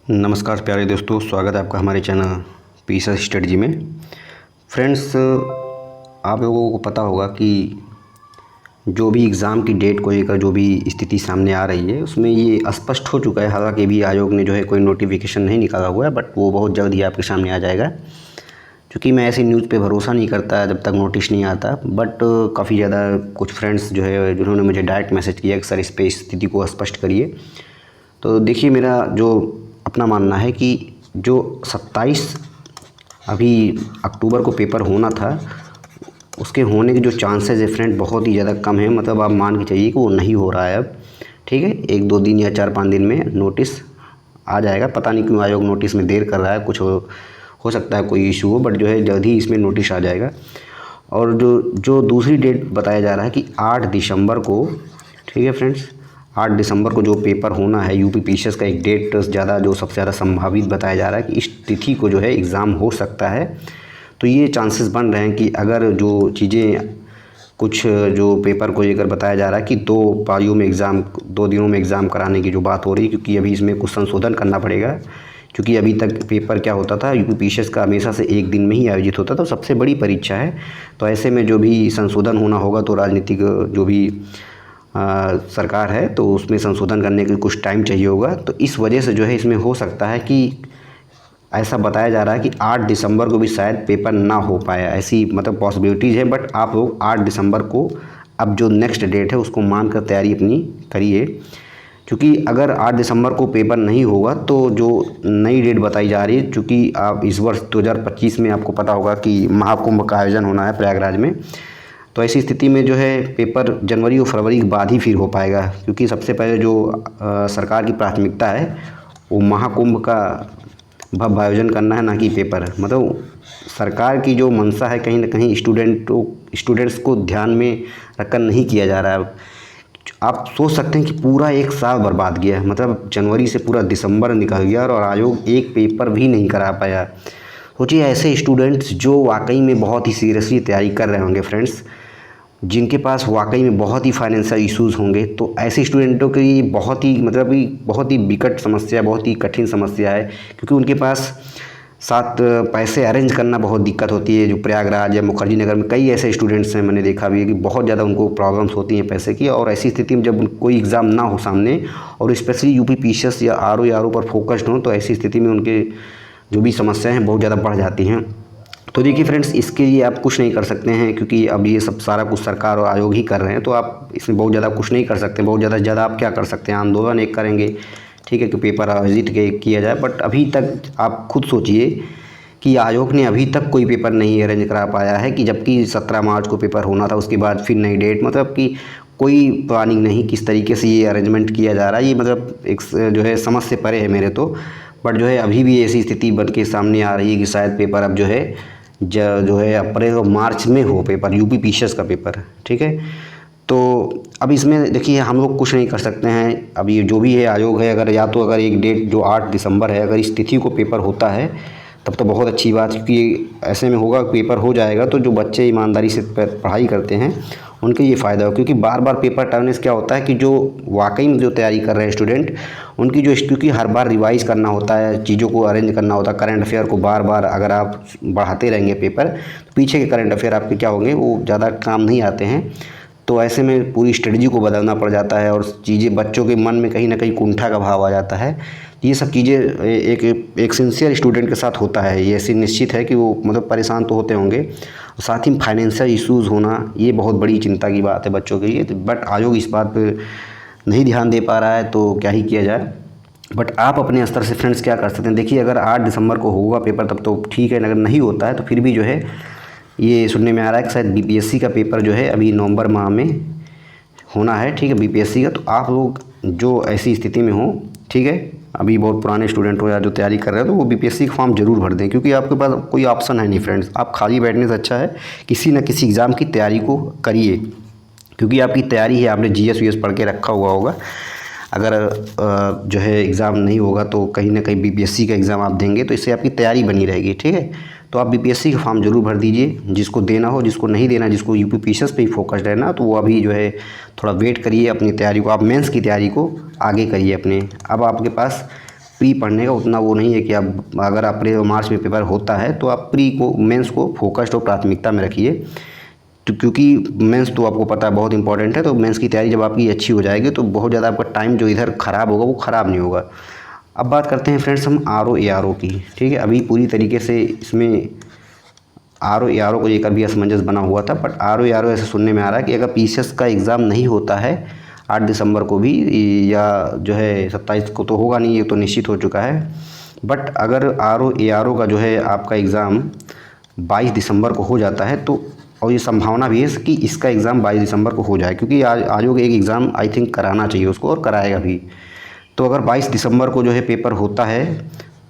नमस्कार प्यारे दोस्तों, स्वागत है आपका हमारे चैनल पीसा स्ट्रेटजी में। फ्रेंड्स, आप लोगों को पता होगा कि जो भी एग्ज़ाम की डेट को लेकर जो भी स्थिति सामने आ रही है उसमें ये स्पष्ट हो चुका है। हालांकि भी आयोग ने जो है कोई नोटिफिकेशन नहीं निकाला हुआ है, बट वो बहुत जल्द ही आपके सामने आ जाएगा। क्योंकि मैं ऐसी न्यूज़ पे भरोसा नहीं करता जब तक नोटिस नहीं आता, बट काफ़ी ज़्यादा कुछ फ्रेंड्स जो है जिन्होंने मुझे डायरेक्ट मैसेज किया कि सर इस पे स्थिति को स्पष्ट करिए। तो देखिए, मेरा जो अपना मानना है कि जो 27 अभी अक्टूबर को पेपर होना था, उसके होने के जो चांसेस है फ्रेंड बहुत ही ज़्यादा कम है। मतलब आप मान के चलिए कि वो नहीं हो रहा है अब। ठीक है, 1-2 दिन या 4-5 दिन में नोटिस आ जाएगा। पता नहीं क्यों आयोग नोटिस में देर कर रहा है, कुछ हो सकता है कोई इशू हो, बट जो है जल्द ही इसमें नोटिस आ जाएगा। और जो दूसरी डेट बताया जा रहा है कि 8 दिसंबर को, ठीक है फ्रेंड्स, 8 दिसंबर को जो पेपर होना है यूपी पीसीएस का, एक डेट ज़्यादा जो सबसे ज़्यादा संभावित बताया जा रहा है कि इस तिथि को जो है एग्ज़ाम हो सकता है। तो ये चांसेस बन रहे हैं कि अगर जो चीज़ें कुछ जो पेपर को लेकर बताया जा रहा है कि 2 पारियों में एग्ज़ाम, 2 दिनों में एग्ज़ाम कराने की जो बात हो रही है, क्योंकि अभी इसमें कुछ संशोधन करना पड़ेगा। क्योंकि अभी तक पेपर क्या होता था, यूपी पीसीएस का हमेशा से एक दिन में ही आयोजित होता था, सबसे बड़ी परीक्षा है। तो ऐसे में जो भी संशोधन होना होगा, तो राजनीतिक जो भी सरकार है तो उसमें संशोधन करने के कुछ टाइम चाहिए होगा। तो इस वजह से जो है इसमें हो सकता है कि ऐसा बताया जा रहा है कि 8 दिसंबर को भी शायद पेपर ना हो पाया, ऐसी मतलब पॉसिबिलिटीज़ है। बट आप लोग 8 दिसंबर को अब जो नेक्स्ट डेट है उसको मानकर तैयारी अपनी करिए। क्योंकि अगर 8 दिसंबर को पेपर नहीं होगा तो जो नई डेट बताई जा रही है, क्योंकि आप इस वर्ष 2025 में आपको पता होगा कि महाकुंभ का आयोजन होना है प्रयागराज में। तो ऐसी स्थिति में जो है पेपर जनवरी और फरवरी के बाद ही फिर हो पाएगा। क्योंकि सबसे पहले जो सरकार की प्राथमिकता है वो महाकुंभ का भव्य आयोजन करना है, ना कि पेपर। मतलब सरकार की जो मंशा है कहीं ना कहीं स्टूडेंट्स को ध्यान में रखकर नहीं किया जा रहा है। आप सोच सकते हैं कि पूरा एक साल बर्बाद गया है। मतलब जनवरी से पूरा दिसंबर निकल गया और आयोग एक पेपर भी नहीं करा पाया। सोचिए, ऐसे स्टूडेंट्स जो वाकई में बहुत ही सीरियसली तैयारी कर रहे होंगे फ्रेंड्स, जिनके पास वाकई में बहुत ही फाइनेंशियल इश्यूज़ होंगे, तो ऐसे स्टूडेंटों के लिए बहुत ही बहुत ही विकट समस्या, बहुत ही कठिन समस्या है। क्योंकि उनके पास साथ पैसे अरेंज करना बहुत दिक्कत होती है। जो प्रयागराज या मुखर्जी नगर में कई ऐसे स्टूडेंट्स हैं, मैंने देखा भी है कि बहुत ज़्यादा उनको प्रॉब्लम्स होती हैं पैसे की। और ऐसी स्थिति में जब कोई एग्ज़ाम ना हो सामने, और स्पेशली यूपी पीसीएस या आरओ पर फोकस्ड हों, तो ऐसी स्थिति में उनके जो भी समस्याएँ हैं बहुत ज़्यादा बढ़ जाती हैं। तो देखिए फ्रेंड्स, इसके लिए आप कुछ नहीं कर सकते हैं, क्योंकि अब ये सब सारा कुछ सरकार और आयोग ही कर रहे हैं। तो आप इसमें बहुत ज़्यादा कुछ नहीं कर सकते। बहुत ज़्यादा से ज़्यादा आप क्या कर सकते हैं, आंदोलन एक करेंगे, ठीक है, कि पेपर आयोजित किया जाए। बट अभी तक आप खुद सोचिए कि आयोग ने अभी तक कोई पेपर नहीं अरेंज करा पाया है, कि जबकि 17 मार्च को पेपर होना था, उसके बाद फिर नई डेट। मतलब कि कोई प्लानिंग नहीं, किस तरीके से ये अरेंजमेंट किया जा रहा है, ये मतलब एक जो है समझ से परे है मेरे तो। बट जो है अभी भी ऐसी स्थिति बन के सामने आ रही है कि शायद पेपर अब जो है जो है अप्रैल और मार्च में हो पेपर, यूपी पीसीएस का पेपर, ठीक है। तो अब इसमें देखिए हम लोग कुछ नहीं कर सकते हैं। अब ये जो भी है आयोग है, अगर या तो अगर एक डेट जो 8 दिसंबर है, अगर इस तिथि को पेपर होता है तब तो बहुत अच्छी बात है। क्योंकि ऐसे में होगा, पेपर हो जाएगा तो जो बच्चे ईमानदारी से पढ़ाई करते हैं उनके ये फ़ायदा हो। क्योंकि बार बार पेपर टालने से क्या होता है कि जो वाकई में जो तैयारी कर रहे हैं स्टूडेंट, उनकी जो, क्योंकि हर बार रिवाइज़ करना होता है, चीज़ों को अरेंज करना होता है, करंट अफेयर को बार बार अगर आप बढ़ाते रहेंगे पेपर, तो पीछे के करंट अफेयर आपके क्या होंगे, वो ज़्यादा काम नहीं आते हैं। तो ऐसे में पूरी स्ट्रेटजी को बदलना पड़ जाता है, और चीज़ें बच्चों के मन में कहीं ना कहीं कुंठा का भाव आ जाता है। ये सब चीज़ें एक सिंसियर स्टूडेंट के साथ होता है। ये ऐसी निश्चित है कि वो मतलब परेशान तो होते होंगे, साथ ही फाइनेंशियल इश्यूज़ होना ये बहुत बड़ी चिंता की बात है बच्चों के लिए। बट आयोग इस बात पर नहीं ध्यान दे पा रहा है, तो क्या ही किया जाए। बट आप अपने स्तर से फ्रेंड्स क्या कर सकते हैं, देखिए अगर 8 दिसंबर को होगा पेपर तब तो ठीक है, अगर नहीं होता है तो फिर भी जो है ये सुनने में आ रहा है कि शायद बीपीएससी का पेपर जो है अभी नवंबर माह में होना है, ठीक है, बीपीएससी का। तो आप लोग जो ऐसी स्थिति में हो, ठीक है, अभी बहुत पुराने स्टूडेंट हो या जो तैयारी कर रहे हो, तो वो बीपीएससी का फॉर्म जरूर भर दें। क्योंकि आपके पास कोई ऑप्शन है नहीं फ्रेंड्स। आप खाली बैठने से अच्छा है किसी न किसी एग्ज़ाम की तैयारी को करिए। क्योंकि आपकी तैयारी है, आपने जीएस वीएस पढ़ के रखा हुआ होगा। अगर जो है एग्ज़ाम नहीं होगा तो कहीं ना कहीं बीपीएससी का एग्ज़ाम आप देंगे, तो इससे आपकी तैयारी बनी रहेगी, ठीक है। तो आप बीपीएससी का फॉर्म जरूर भर दीजिए, जिसको देना हो, जिसको नहीं देना, जिसको यूपी पीसीएस पे ही फोकस्ड रहना, तो वो अभी जो है थोड़ा वेट करिए अपनी तैयारी को, आप मेंस की तैयारी को आगे करिए अपने। अब आपके पास प्री पढ़ने का उतना वो नहीं है कि आप अगर अप्रैल और मार्च में पेपर होता है तो आप प्री को मेंस को फोकस्ड और प्राथमिकता में रखिए। तो क्योंकि मेंस तो आपको पता है बहुत इंपॉर्टेंट है, तो मेंस की तैयारी जब आपकी अच्छी हो जाएगी तो बहुत ज़्यादा आपका टाइम जो इधर ख़राब होगा वो ख़राब नहीं होगा। अब बात करते हैं फ्रेंड्स हम RO ARO की। ठीक है, अभी पूरी तरीके से इसमें RO ARO को लेकर भी असमंजस बना हुआ था, बट RO ARO ऐसे सुनने में आ रहा है कि अगर PCS का एग्ज़ाम नहीं होता है 8 दिसंबर को भी, या जो है 27 को तो होगा नहीं, ये तो निश्चित हो चुका है, बट अगर RO ARO का जो है आपका एग्ज़ाम 22 दिसंबर को हो जाता है तो, और ये संभावना भी है कि इसका एग्ज़ाम 22 दिसंबर को हो जाए, क्योंकि आयोग एक एग्ज़ाम आई थिंक कराना चाहिए उसको और कराएगा भी। तो अगर 22 दिसंबर को जो है पेपर होता है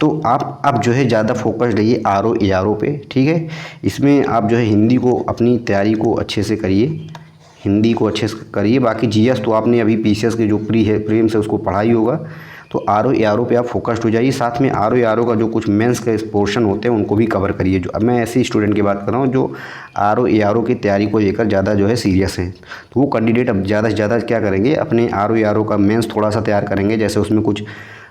तो आप अब जो है ज़्यादा फोकस रहिए RO ARO पे। ठीक है, इसमें आप जो है हिंदी को अपनी तैयारी को अच्छे से करिए, हिंदी को अच्छे से करिए। बाकी GS तो आपने अभी PCS के जो प्रीलिम्स से उसको पढ़ा ही होगा, तो RO ARO पे आप फोकस्ड हो जाइए। साथ में RO ARO का जो कुछ मेंस के पोर्शन होते हैं उनको भी कवर करिए। जो अब मैं ऐसे स्टूडेंट की बात कर रहा हूँ जो RO ARO की तैयारी को लेकर ज़्यादा जो है सीरियस हैं, तो वो कैंडिडेट अब ज़्यादा से ज़्यादा क्या करेंगे, अपने RO ARO का मेंस थोड़ा सा तैयार करेंगे। जैसे उसमें कुछ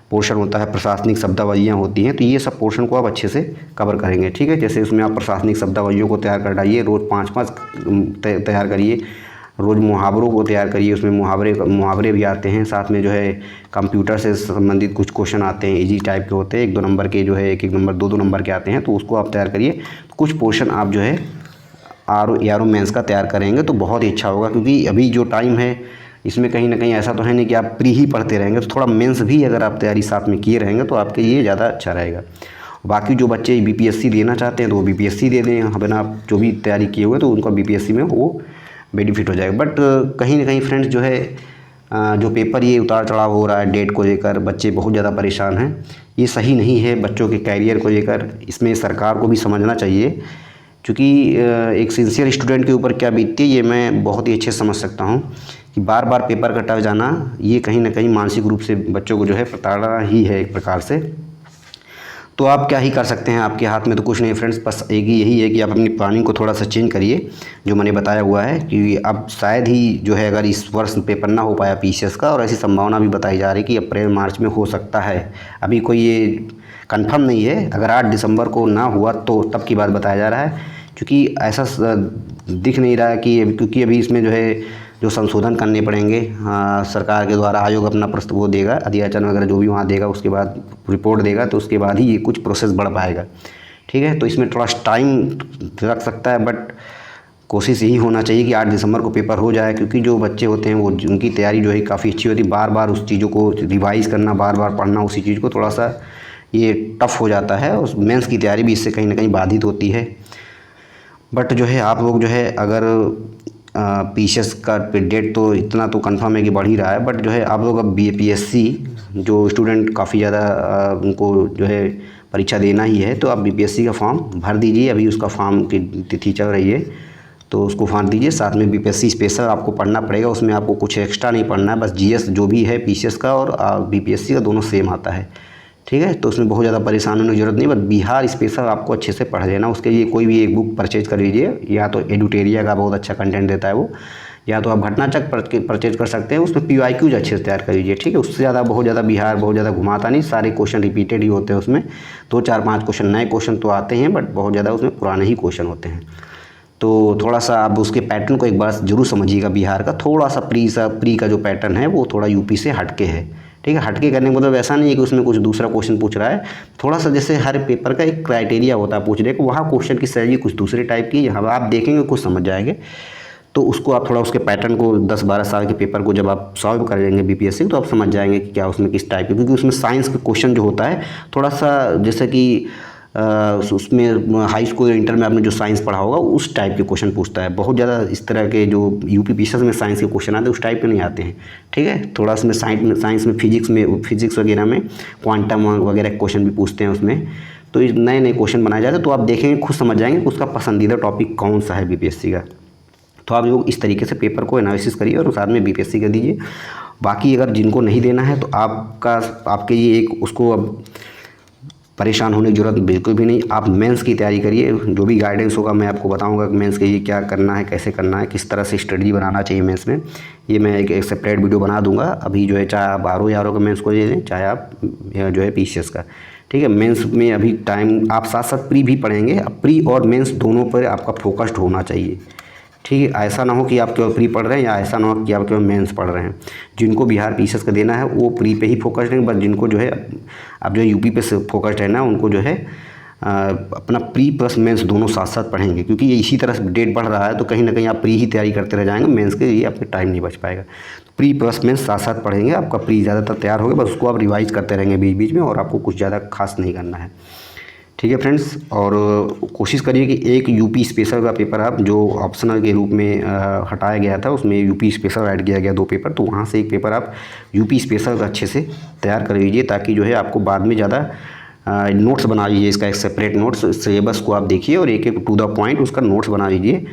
पोर्शन होता है, प्रशासनिक शब्दावलियाँ होती हैं, तो ये सब पोर्शन को आप अच्छे से कवर करेंगे। ठीक है, जैसे उसमें आप प्रशासनिक शब्दावलियों को तैयार कर डालिए, रोज़ 5-5 तैयार करिए, रोज़ मुहावरों को तैयार करिए, उसमें मुहावरे भी आते हैं। साथ में जो है कंप्यूटर से संबंधित कुछ क्वेश्चन आते हैं, इजी टाइप के होते हैं, 1-2 नंबर के जो है, 1-1 नंबर 2-2 नंबर के आते हैं, तो उसको आप तैयार करिए। कुछ पोर्शन आप जो है RO ARO मेंस का तैयार करेंगे तो बहुत ही अच्छा होगा, क्योंकि अभी जो टाइम है इसमें कहीं ना कहीं ऐसा तो है नहीं कि आप प्री ही पढ़ते रहेंगे, तो थोड़ा मेंस भी अगर आप तैयारी साथ में किए रहेंगे तो आपके लिए ज़्यादा अच्छा रहेगा। बाकी जो बच्चे BPSC देना चाहते हैं तो वो BPSC दे दें, बिना आप जो भी तैयारी किए हुए, तो उनका BPSC में वो बेनिफिट हो जाएगा। बट कहीं ना कहीं फ्रेंड्स जो है जो पेपर ये उतार चढ़ाव हो रहा है डेट को लेकर, बच्चे बहुत ज़्यादा परेशान हैं, ये सही नहीं है बच्चों के कैरियर को लेकर। इसमें सरकार को भी समझना चाहिए, क्योंकि एक सिंसियर स्टूडेंट के ऊपर क्या बीतती है ये मैं बहुत ही अच्छे से समझ सकता हूँ कि बार बार पेपर कटा जाना ये कहीं ना कहीं मानसिक रूप से बच्चों को जो है प्रताड़ना ही है एक प्रकार से। तो आप क्या ही कर सकते हैं, आपके हाथ में तो कुछ नहीं फ्रेंड्स, बस एक ही यही है कि आप अपनी प्लानिंग को थोड़ा सा चेंज करिए, जो मैंने बताया हुआ है कि अब शायद ही जो है अगर इस वर्ष पेपर ना हो पाया PCS का, और ऐसी संभावना भी बताई जा रही है कि अप्रैल मार्च में हो सकता है। अभी कोई ये कंफर्म नहीं है, अगर 8 दिसंबर को ना हुआ तो तब की बात बताया जा रहा है, क्योंकि ऐसा दिख नहीं रहा है कि, क्योंकि अभी इसमें जो है जो संशोधन करने पड़ेंगे सरकार के द्वारा, आयोग अपना प्रस्ताव वो देगा, अधियाचन वगैरह जो भी वहाँ देगा, उसके बाद रिपोर्ट देगा, तो उसके बाद ही ये कुछ प्रोसेस बढ़ पाएगा। ठीक है, तो इसमें थोड़ा टाइम लग सकता है, बट कोशिश यही होना चाहिए कि 8 दिसंबर को पेपर हो जाए, क्योंकि जो बच्चे होते हैं वो उनकी तैयारी जो है काफ़ी अच्छी होती है। बार बार उस चीज़ों को रिवाइज़ करना, बार बार पढ़ना उसी चीज़ को, थोड़ा सा ये टफ़ हो जाता है, उस मेंस की तैयारी भी इससे कहीं ना कहीं बाधित होती है। बट जो है आप लोग जो है अगर PCS का डेट तो इतना तो कंफर्म है कि बढ़ ही रहा है, बट जो है आप लोग अब BPSC जो स्टूडेंट काफ़ी ज़्यादा उनको जो है परीक्षा देना ही है, तो आप BPSC का फॉर्म भर दीजिए। अभी उसका फॉर्म की तिथि चल रही है, तो उसको भर दीजिए। साथ में BPSC स्पेशल आपको पढ़ना पड़ेगा, उसमें आपको कुछ एक्स्ट्रा नहीं पढ़ना है, बस GS जो भी है PCS का और BPSC का दोनों सेम आता है। ठीक है, तो उसमें बहुत ज़्यादा परेशान होने की जरूरत नहीं, बस बिहार स्पेशल आपको अच्छे से पढ़ लेना। उसके लिए कोई भी एक बुक परचेज कर लीजिए, या तो एडुटेरिया का बहुत अच्छा कंटेंट देता है वो, या तो आप भटनाचक परचेज कर सकते हैं, उसमें PYQs अच्छे से तैयार कर लीजिए। ठीक है, उससे ज़्यादा बहुत ज़्यादा बिहार बहुत ज़्यादा घुमाता नहीं, सारे क्वेश्चन रिपीटेड ही होते हैं उसमें, 2-4-5 क्वेश्चन नए क्वेश्चन तो आते हैं, बट बहुत ज़्यादा उसमें पुराने ही क्वेश्चन होते हैं। तो थोड़ा सा आप उसके पैटर्न को एक बार ज़रूर समझिएगा। बिहार का थोड़ा सा प्री का जो पैटर्न है वो थोड़ा UP से हटके है। ठीक है, हटके करने का मतलब ऐसा नहीं है कि उसमें कुछ दूसरा क्वेश्चन पूछ रहा है, थोड़ा सा जैसे हर पेपर का एक क्राइटेरिया होता है पूछने का, वहाँ क्वेश्चन की शैली कुछ दूसरे टाइप की, यहाँ आप देखेंगे कुछ समझ जाएंगे। तो उसको आप थोड़ा उसके पैटर्न को 10-12 साल के पेपर को जब आप सॉल्व कर लेंगे BPSC, तो आप समझ जाएंगे कि क्या उसमें किस टाइप के, क्योंकि उसमें साइंस के क्वेश्चन जो होता है थोड़ा सा जैसे कि उसमें हाई स्कूल या इंटर में आपने जो साइंस पढ़ा होगा उस टाइप के क्वेश्चन पूछता है। बहुत ज़्यादा इस तरह के जो UP PCS में साइंस के क्वेश्चन आते हैं उस टाइप के नहीं आते हैं। ठीक है, थोड़ा उसमें साइंस में फिजिक्स वगैरह में क्वांटम वगैरह क्वेश्चन भी पूछते हैं उसमें, तो नए नए क्वेश्चन बनाए जाते हैं। तो आप देखेंगे खुद समझ जाएंगे कि उसका पसंदीदा टॉपिक कौन सा है BPSC का। तो आप लोग इस तरीके से पेपर को एनालिसिस करिए और साथ में BPSC का दीजिए। बाकी अगर जिनको नहीं देना है तो आपके लिए एक उसको अब परेशान होने की ज़रूरत बिल्कुल भी नहीं। आप मेंस की तैयारी करिए, जो भी गाइडेंस होगा मैं आपको बताऊंगा कि मेंस के लिए क्या करना है, कैसे करना है, किस तरह से स्ट्रेटजी बनाना चाहिए मेंस में। ये मैं एक सेपरेट वीडियो बना दूंगा। अभी जो है चाहे आप RO का मेंस को ले लें, चाहे आप जो है PCS का, ठीक है। मेंस में अभी टाइम आप साथ साथ प्री भी पढ़ेंगे। अब प्री और मेंस दोनों पर आपका फोकस्ड होना चाहिए, ठीक है। ऐसा ना हो कि आप केवल प्री पढ़ रहे हैं, या ऐसा ना हो कि आप केवल मेंस पढ़ रहे हैं। जिनको बिहार PCS का देना है वो प्री पे ही फोकस्ड रहेंगे, बस जिनको जो है आप जो है यूपी पे से फोकस्ड है ना, उनको जो है अपना प्री प्लस मेंस दोनों साथ साथ पढ़ेंगे, क्योंकि ये इसी तरह से डेट बढ़ रहा है तो कहीं ना कहीं आप प्री ही तैयारी करते रह जाएंगे, मेंस के लिए आपका टाइम नहीं बच पाएगा। तो प्री प्लस मेंस साथ साथ पढ़ेंगे, आपका प्री ज़्यादातर तैयार होगा, बस उसको आप रिवाइज करते रहेंगे बीच बीच में, और आपको कुछ ज़्यादा खास नहीं करना है, ठीक है फ्रेंड्स। और कोशिश करिए कि एक यूपी स्पेशल का पेपर आप जो ऑप्शनल के रूप में हटाया गया था, उसमें यूपी स्पेशल ऐड किया गया 2 पेपर, तो वहाँ से एक पेपर आप यूपी स्पेशल का अच्छे से तैयार कर लीजिए, ताकि जो है आपको बाद में ज़्यादा नोट्स बना लीजिए। इसका एक सेपरेट नोट्स, सिलेबस को आप देखिए और एक एक टू द पॉइंट उसका नोट्स बना लीजिए।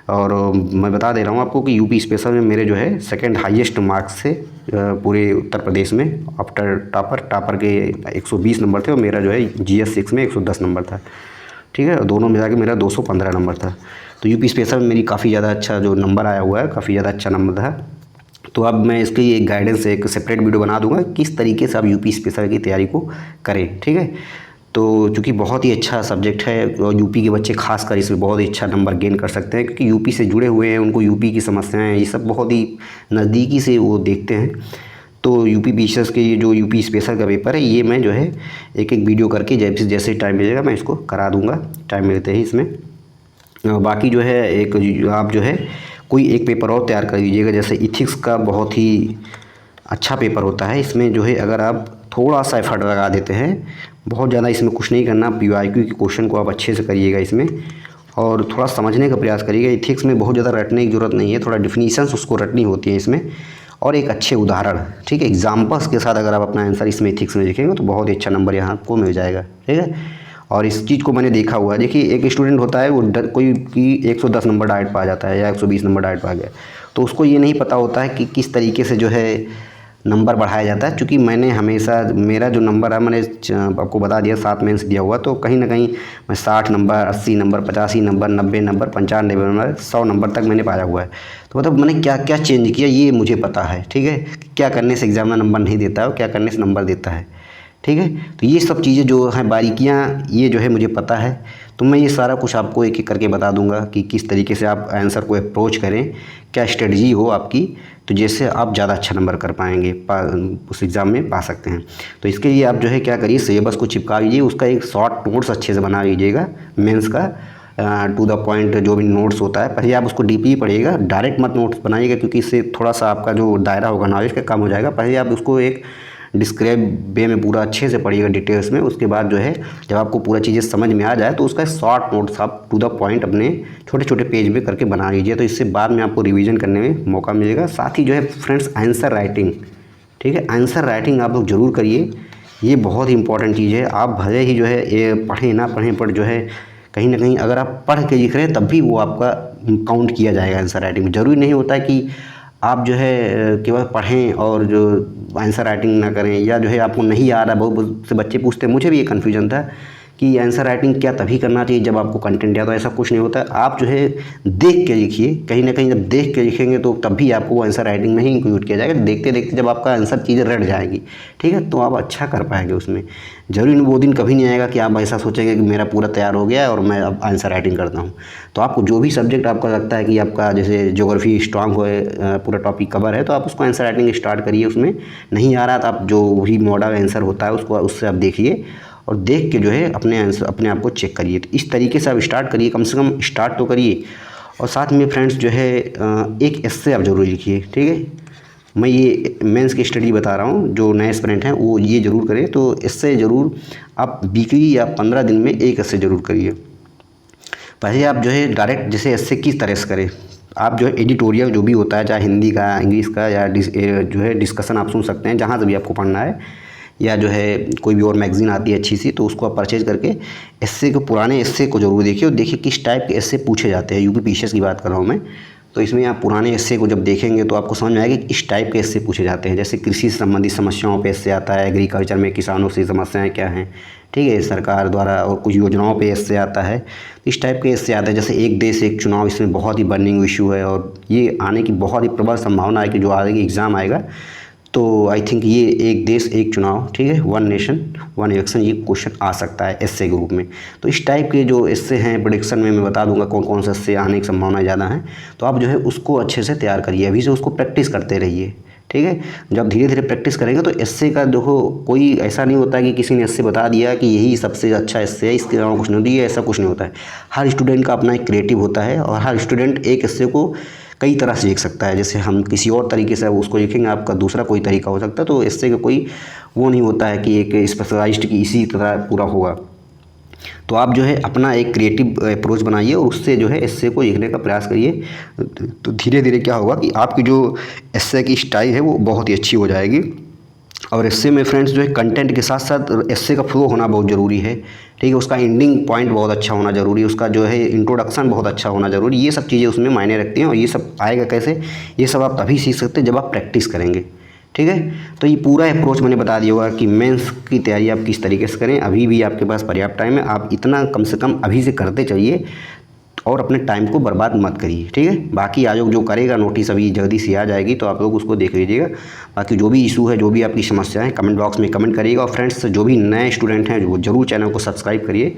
और मैं बता दे रहा हूँ आपको कि यूपी स्पेशल में मेरे जो है सेकंड हाईएस्ट मार्क्स थे पूरे उत्तर प्रदेश में, आफ्टर टॉपर के 120 नंबर थे, और मेरा जो है GS 6 में 110 नंबर था, ठीक है। दोनों मिला के मेरा 215 नंबर था। तो यूपी स्पेशल में मेरी काफ़ी ज़्यादा अच्छा जो नंबर आया हुआ है, काफ़ी ज़्यादा अच्छा नंबर था। तो अब मैं इसके लिए एक गाइडेंस, एक सेपरेट वीडियो बना दूंगा किस तरीके से आप यूपी स्पेशल की तैयारी को करें, ठीक है। तो चूँकि बहुत ही अच्छा सब्जेक्ट है और यूपी के बच्चे खासकर इसमें बहुत ही अच्छा नंबर गेन कर सकते हैं, क्योंकि यूपी से जुड़े हुए हैं, उनको यूपी की समस्याएं ये सब बहुत ही नज़दीकी से वो देखते हैं। तो यूपी PCS के ये जो यूपी स्पेशल का पेपर है, ये मैं जो है एक एक वीडियो करके जैसे टाइम मिलेगा मैं इसको करा दूँगा, टाइम मिलते ही इसमें। बाकी जो है एक आप जो है कोई एक पेपर और तैयार कर लीजिएगा, जैसे इथिक्स का बहुत ही अच्छा पेपर होता है। इसमें जो है अगर आप थोड़ा सा एफर्ट लगा देते हैं, बहुत ज़्यादा इसमें कुछ नहीं करना, PYQ के क्वेश्चन को आप अच्छे से करिएगा इसमें, और थोड़ा समझने का प्रयास करिएगा। इथिक्स में बहुत ज़्यादा रटने की ज़रूरत नहीं है, थोड़ा डिफिनीशंस उसको रटनी होती है इसमें, और एक अच्छे उदाहरण, ठीक है, एग्जाम्पल्स के साथ अगर आप अपना आंसर इसमें इथिक्स में लिखेंगे तो बहुत ही अच्छा नंबर यहाँ आपको मिल जाएगा, ठीक है। और इस चीज़ को मैंने देखा हुआ है। देखिए एक स्टूडेंट होता है वो कोई कि 110 नंबर डायरेक्ट पा जाता है या 120 नंबर डायरेक्ट पा गया, तो उसको ये नहीं पता होता है कि किस तरीके से जो है नंबर बढ़ाया जाता है। चूँकि मैंने हमेशा मेरा जो नंबर है मैंने आपको बता दिया 7 मेंस दिया हुआ, तो कहीं ना कहीं मैं 60 number, 80 number, 85 number, 90 number, 95 number, 100 number तक मैंने पाया हुआ है। तो मतलब मैंने क्या क्या चेंज किया ये मुझे पता है, ठीक है। क्या करने से एग्जामिनर नंबर नहीं देता है और क्या करने से नंबर देता है, ठीक है। तो ये सब चीज़ें जो हैं बारीकियाँ, ये जो है मुझे पता है। तो मैं ये सारा कुछ आपको एक एक करके बता दूंगा कि किस तरीके से आप आंसर को अप्रोच करें, क्या स्ट्रेटजी हो आपकी, तो जैसे आप ज़्यादा अच्छा नंबर कर पाएंगे, उस एग्ज़ाम में पा सकते हैं। तो इसके लिए आप जो है क्या करिए, सिलेबस को चिपका लीजिए, उसका एक शॉर्ट नोट्स अच्छे से बना लीजिएगा मेंस का, टू द पॉइंट जो भी नोट्स होता है। पहले आप उसको डीपली पढ़िएगा, डायरेक्ट मत नोट्स बनाइएगा, क्योंकि इससे थोड़ा सा आपका जो दायरा होगा नॉलेज का कम हो जाएगा। पहले आप उसको एक डिस्क्राइब वे में पूरा अच्छे से पढ़िएगा डिटेल्स में। उसके बाद जो है जब आपको पूरा चीज़ें समझ में आ जाए तो उसका शॉर्ट नोट्स आप टू द पॉइंट अपने छोटे छोटे पेज में करके बना लीजिए, तो इससे बाद में आपको रिवीजन करने में मौका मिलेगा। साथ ही जो है फ्रेंड्स आंसर राइटिंग, ठीक है, आंसर राइटिंग आप लोग ज़रूर करिए, ये बहुत ही इंपॉर्टेंट चीज़ है। आप भले ही जो है ये पढ़ें ना पढ़ें, पर जो है कहीं ना कहीं अगर आप पढ़ के लिख रहे हैं तब भी वो आपका काउंट किया जाएगा आंसर राइटिंग में। ज़रूरी नहीं होता है कि आप जो है केवल पढ़ें और जो आंसर राइटिंग ना करें, या जो है आपको नहीं आ रहा। बहुत से बच्चे पूछते हैं, मुझे भी ये कन्फ्यूजन था कि आंसर राइटिंग क्या तभी करना चाहिए जब आपको कंटेंट याद हो। ऐसा कुछ नहीं होता, आप जो है देख के लिखिए। कहीं ना कहीं जब देख के लिखेंगे तो तब भी आपको वो आंसर राइटिंग में ही इंक्लूड किया जाएगा। देखते देखते जब आपका आंसर चीज़ें रट जाएगी, ठीक है, तो आप अच्छा कर पाएंगे उसमें। जरूरी वो दिन कभी नहीं आएगा कि आप ऐसा सोचेंगे कि मेरा पूरा तैयार हो गया है और मैं अब आंसर राइटिंग करता हूँ। तो आपको जो भी सब्जेक्ट आपका लगता है कि आपका जैसे ज्योग्राफी स्ट्रांग हो, पूरा टॉपिक कवर है, तो आप उसको आंसर राइटिंग स्टार्ट करिए। उसमें नहीं आ रहा तो आप जो भी मॉडल आंसर होता है उसको उससे आप देखिए, और देख के जो है अपने आप को चेक करिए। तो इस तरीके से आप स्टार्ट करिए, कम से कम स्टार्ट तो करिए। और साथ में फ्रेंड्स जो है एक एस्से आप जरूर लिखिए, ठीक है। मैं ये मेंस की स्टडी बता रहा हूँ, जो नए एस्पिरेंट हैं वो ये ज़रूर करें। तो इससे ज़रूर आप वीकली या 15 दिन में एक एस्से ज़रूर करिए। पहले आप जो है डायरेक्ट जैसे एस्से किस तरह से करें, आप जो है एडिटोरियल जो भी होता है, चाहे हिंदी का, इंग्लिश का, या जो है डिस्कशन आप सुन सकते हैं जहाँ से भी आपको पढ़ना है, या जो है कोई भी और मैगज़ीन आती है अच्छी सी, तो उसको आप परचेज करके एस्से को, पुराने एस्से को जरूर देखिए, और देखिए किस टाइप के एस्से पूछे जाते हैं। यूपी PCS की बात कर रहा हूँ मैं। तो इसमें आप पुराने एस्से को जब देखेंगे तो आपको समझ में आएगा कि इस टाइप के एस्से पूछे जाते हैं। जैसे कृषि से संबंधित समस्याओं पे एस्से आता है, एग्रीकल्चर में किसानों से समस्याएं क्या हैं, ठीक है, सरकार द्वारा और कुछ योजनाओं पे एस्से आता है। इस टाइप के एस्से आते हैं। जैसे एक देश एक चुनाव, इसमें बहुत ही बर्निंग इशू है और ये आने की बहुत ही प्रबल संभावना है कि जो आगे एग्ज़ाम आएगा तो आई थिंक ये एक देश एक चुनाव, ठीक है, वन नेशन वन इलेक्शन, ये क्वेश्चन आ सकता है एस्से के रूप में। तो इस टाइप के जो एस्से हैं प्रेडिक्शन में मैं बता दूंगा कौन कौन से एस्से आने की संभावना ज़्यादा है। तो आप जो है उसको अच्छे से तैयार करिए, अभी से उसको प्रैक्टिस करते रहिए, ठीक है। जब धीरे धीरे प्रैक्टिस करेंगे तो एस्से का देखो कोई ऐसा नहीं होता कि किसी ने एस्से बता दिया कि यही सबसे अच्छा एस्से है, इसके अलावा कुछ नहीं होती है, ऐसा कुछ नहीं होता है। हर स्टूडेंट का अपना एक क्रिएटिव होता है और हर स्टूडेंट एक एस्से को कई तरह से लिख सकता है। जैसे हम किसी और तरीके से उसको लिखेंगे, आपका दूसरा कोई तरीका हो सकता है। तो एस्से का कोई वो नहीं होता है कि एक स्पेशलाइज्ड की इसी तरह पूरा होगा। तो आप जो है अपना एक क्रिएटिव अप्रोच बनाइए और उससे जो है एस्से को लिखने का प्रयास करिए। तो धीरे धीरे क्या होगा कि आपकी जो एस्से की स्टाइल है वो बहुत ही अच्छी हो जाएगी। और एस्से में फ्रेंड्स जो है कंटेंट के साथ साथ एस्से का फ्लो होना बहुत ज़रूरी है, ठीक है। उसका एंडिंग पॉइंट बहुत अच्छा होना ज़रूरी है, उसका जो है इंट्रोडक्शन बहुत अच्छा होना ज़रूरी है। ये सब चीज़ें उसमें मायने रखती हैं और ये सब आएगा कैसे, ये सब आप तभी सीख सकते हैं जब आप प्रैक्टिस करेंगे, ठीक है। तो ये पूरा अप्रोच मैंने बता दिया होगा कि मेंस की तैयारी आप किस तरीके से करें। अभी भी आपके पास पर्याप्त टाइम है, आप इतना कम से कम अभी से करते चलिए और अपने टाइम को बर्बाद मत करिए, ठीक है। बाकी आयोग जो करेगा नोटिस अभी जल्दी से आ जाएगी तो आप लोग उसको देख लीजिएगा। बाकी जो भी इशू है, जो भी आपकी समस्या है, कमेंट बॉक्स में कमेंट करिएगा। और फ्रेंड्स जो भी नए स्टूडेंट हैं वो ज़रूर चैनल को सब्सक्राइब करिए,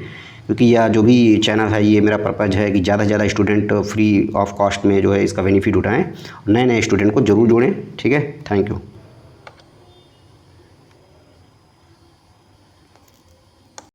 क्योंकि यह जो भी चैनल है ये मेरा पर्पज़ है कि ज़्यादा से ज़्यादा स्टूडेंट फ्री ऑफ कॉस्ट में जो है इसका बेनिफिट उठाएँ, नए नए स्टूडेंट को ज़रूर जोड़ें, ठीक है। Thank you.